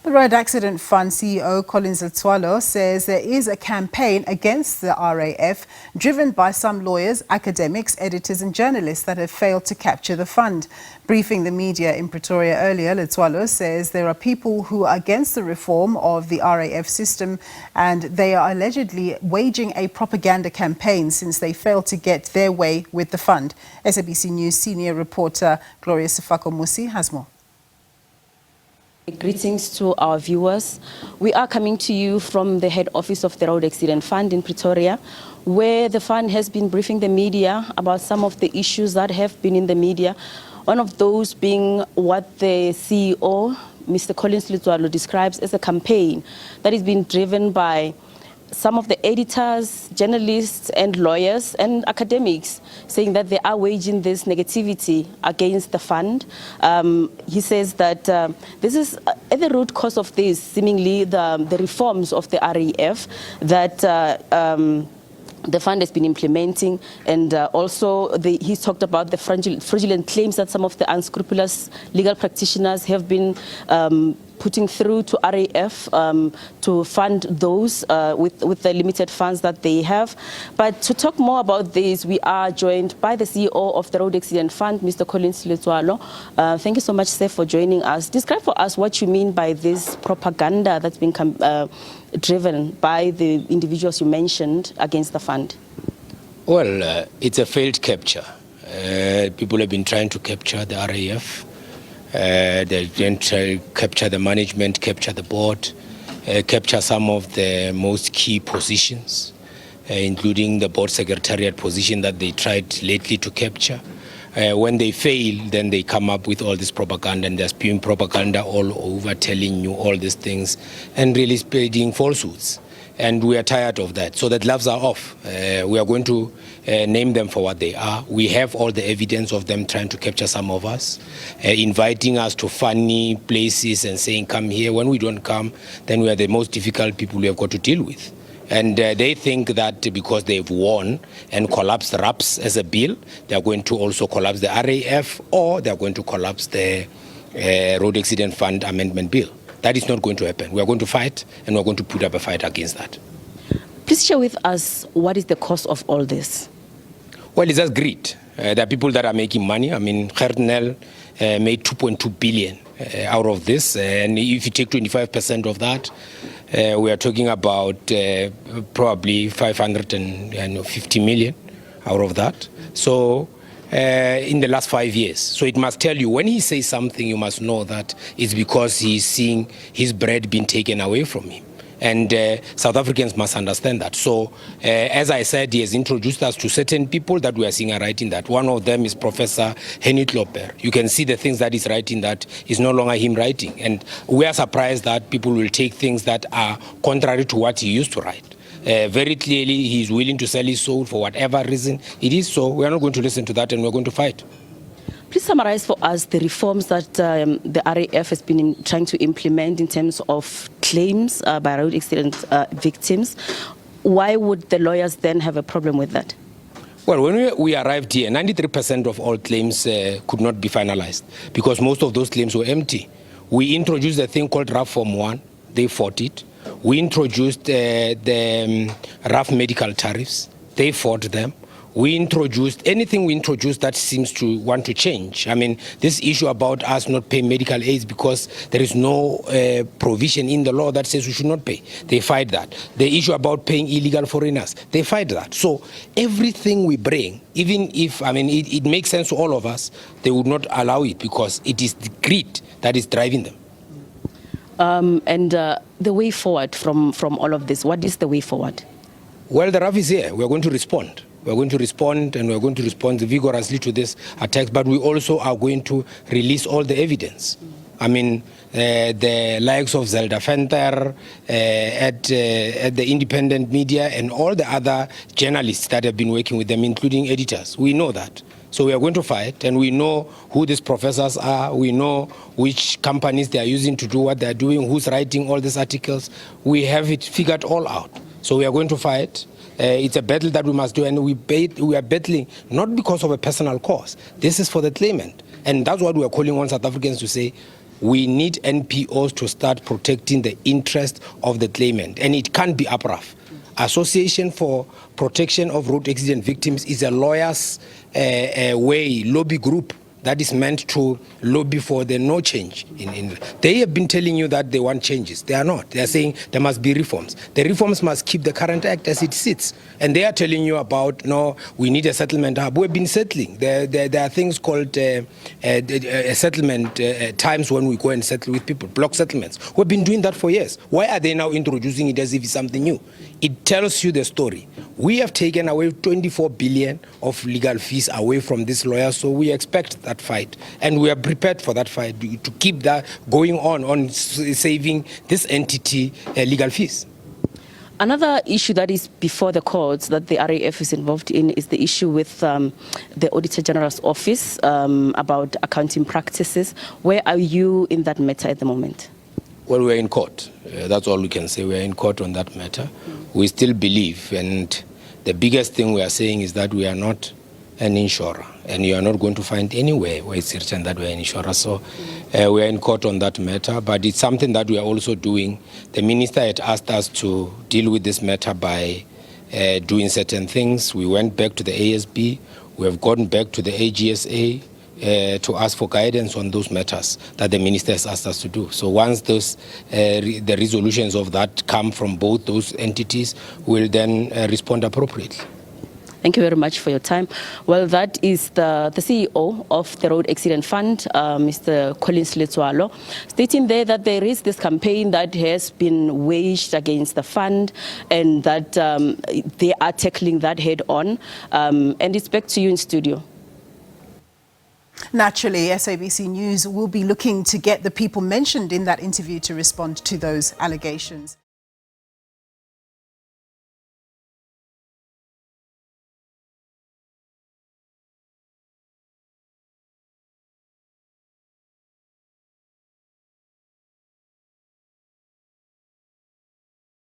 The Road Accident Fund CEO Collins Letsoalo says there is a campaign against the RAF driven by some lawyers, academics, editors and journalists that have failed to capture the fund. Briefing the media in Pretoria earlier, Letsoalo says there are people who are against the reform of the RAF system and they are allegedly waging a propaganda campaign since they failed to get their way with the fund. SABC News Senior reporter Glorious Sefako-Musi has more. Greetings to our viewers. We are coming to you from the head office of the Road Accident Fund in Pretoria, where the fund has been briefing the media about some of the issues that have been in the media. One of those being what the CEO, Mr. Collins Letsoalo, describes as a campaign that is being driven by some of the editors, journalists and lawyers and academics, saying that they are waging this negativity against the fund. He says that this is at the root cause of this, seemingly the reforms of the RAF that the fund has been implementing, and also he's talked about the fraudulent claims that some of the unscrupulous legal practitioners have been putting through to RAF to fund those with the limited funds that they have. But to talk more about this, we are joined by the CEO of the Road Accident Fund, Mr. Collins Letsoalo. Thank you so much, sir, for joining us. Describe for us what you mean by this propaganda that's been driven by the individuals you mentioned against the fund. Well, it's a failed capture. People have been trying to capture the RAF. They then try to capture the management, capture the board, capture some of the most key positions, including the board secretariat position that they tried lately to capture. When they fail, then they come up with all this propaganda, and they're spewing propaganda all over, telling you all these things and really spreading falsehoods. And we are tired of that. So the gloves are off. We are going to name them for what they are. We have all the evidence of them trying to capture some of us, inviting us to funny places and saying, come here. When we don't come, then we are the most difficult people we have got to deal with. And they think that because they've won and collapsed RAPS as a bill, they're going to also collapse the RAF, or they're going to collapse the Road Accident Fund Amendment Bill. That is not going to happen. We are going to fight, and we're going to put up a fight against that. Please share with us what is the cause of all this. Well, it's just greed. There are people that are making money. I mean, Gernel made 2.2 billion out of this. And if you take 25% of that, we are talking about probably 550 million out of that. So in the last 5 years. So it must tell you, when he says something, you must know that it's because he's seeing his bread being taken away from him. And South Africans must understand that. So, as I said, he has introduced us to certain people that we are seeing are writing that. One of them is Professor Henny Klopper. You can see the things that he's writing that is no longer him writing. And we are surprised that people will take things that are contrary to what he used to write. Very clearly, he's willing to sell his soul for whatever reason it is. So we are not going to listen to that, and we're going to fight. Please summarize for us the reforms that the RAF has been trying to implement in terms of claims by road accident victims. Why would the lawyers then have a problem with that? Well, when we arrived here, 93% of all claims could not be finalized because most of those claims were empty. We introduced a thing called RAF Form 1. They fought it. We introduced the RAF medical tariffs. They fought them. We introduced anything we introduced that seems to want to change. I mean, this issue about us not paying medical aids because there is no provision in the law that says we should not pay. They fight that. The issue about paying illegal foreigners, they fight that. So everything we bring, even if, I mean, it makes sense to all of us, they would not allow it because it is the greed that is driving them. And the way forward from all of this, what is the way forward? Well, the RAF is here. We're going to respond. We're going to respond, and we're going to respond vigorously to this attack, but we also are going to release all the evidence. I mean, the likes of Zelda Venter at the independent media and all the other journalists that have been working with them, including editors. We know that. So we are going to fight, and we know who these professors are. We know which companies they are using to do what they are doing, who's writing all these articles. We have it figured all out. So we are going to fight. It's a battle that we must do, and we are battling not because of a personal cause. This is for the claimant. And that's what we are calling on South Africans to say, We need NPOs to start protecting the interest of the claimant, and it can't be RAF. Association for Protection of Road Accident Victims is a lawyers' lobby group that is meant to lobby for the no change. They have been telling you that they want changes. They are not. They are saying there must be reforms. The reforms must keep the current act as it sits. And they are telling you about, no, we need a settlement hub. We've been settling. There are things called settlement times when we go and settle with people, block settlements. We've been doing that for years. Why are they now introducing it as if it's something new? It tells you the story. We have taken away 24 billion of legal fees away from these lawyers, so we expect that fight. And we are prepared for that fight to keep that going on saving this entity legal fees. Another issue that is before the courts that the RAF is involved in is the issue with the Auditor General's office about accounting practices. Where are you in that matter at the moment? Well, we're in court. That's all we can say. We're in court on that matter. We still believe, and the biggest thing we are saying is that we are not an insurer, and you are not going to find anywhere where it's written that we're an insurer. So we are in court on that matter, but it's something that we are also doing. The minister had asked us to deal with this matter by doing certain things. We went back to the ASB. We have gone back to the AGSA to ask for guidance on those matters that the minister has asked us to do. So once those the resolutions of that come from both those entities, we'll then respond appropriately. Thank you very much for your time. Well, that is the CEO of the Road Accident Fund, Mr. Letsoalo, stating there that there is this campaign that has been waged against the fund and that they are tackling that head on. And it's back to you in studio. Naturally, SABC News will be looking to get the people mentioned in that interview to respond to those allegations.